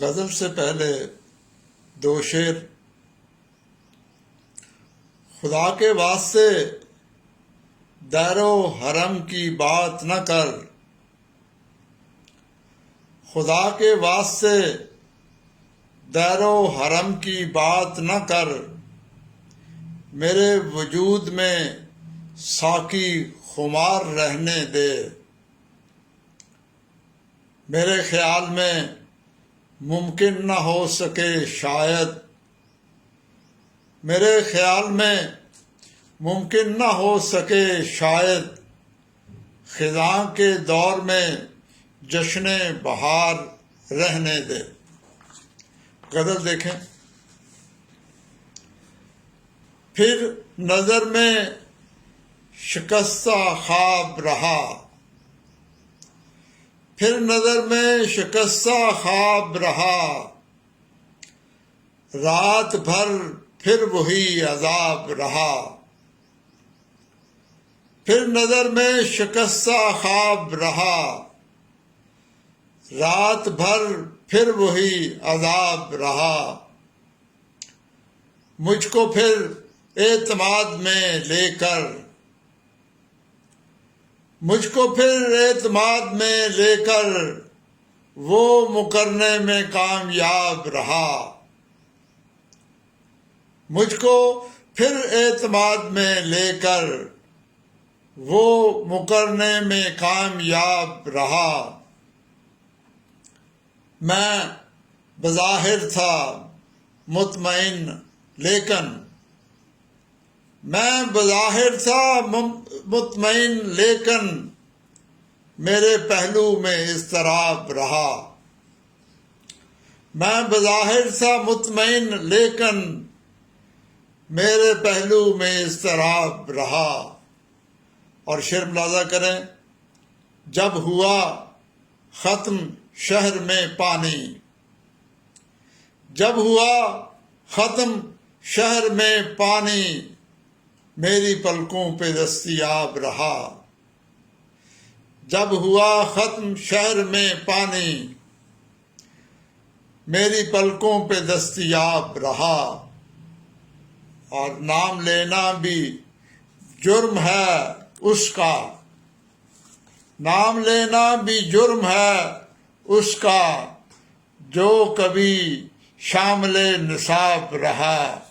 غزل سے پہلے دو شعر۔ خدا کے واسطے دیر و حرم کی بات نہ کر، خدا کے واسطے دیر و حرم کی بات نہ کر، میرے وجود میں ساقی خمار رہنے دے۔ میرے خیال میں ممکن نہ ہو سکے شاید، میرے خیال میں ممکن نہ ہو سکے شاید، خزاں کے دور میں جشن بہار رہنے دے۔ غزل دیکھیں۔ پھر نظر میں شکستہ خواب رہا، پھر نظر میں شکستہ خواب رہا، رات بھر پھر وہی عذاب رہا۔ پھر نظر میں شکستہ خواب رہا، رات بھر پھر وہی عذاب رہا۔ مجھ کو پھر اعتماد میں لے کر، مجھ کو پھر اعتماد میں لے کر وہ مکرنے میں کامیاب رہا۔ مجھ کو پھر اعتماد میں لے کر وہ مکرنے میں کامیاب رہا۔ میں بظاہر تھا مطمئن لیکن، میں بظاہر تھا مطمئن لیکن میرے پہلو میں اضطراب رہا۔ میں بظاہر تھا مطمئن لیکن میرے پہلو میں اضطراب رہا۔ اور شعر ملاحظہ کریں۔ جب ہوا ختم شہر میں پانی، جب ہوا ختم شہر میں پانی، میری پلکوں پہ دستیاب رہا۔ جب ہوا ختم شہر میں پانی، میری پلکوں پہ دستیاب رہا۔ اور نام لینا بھی جرم ہے اس کا، نام لینا بھی جرم ہے اس کا، جو کبھی شامل نصاب رہا۔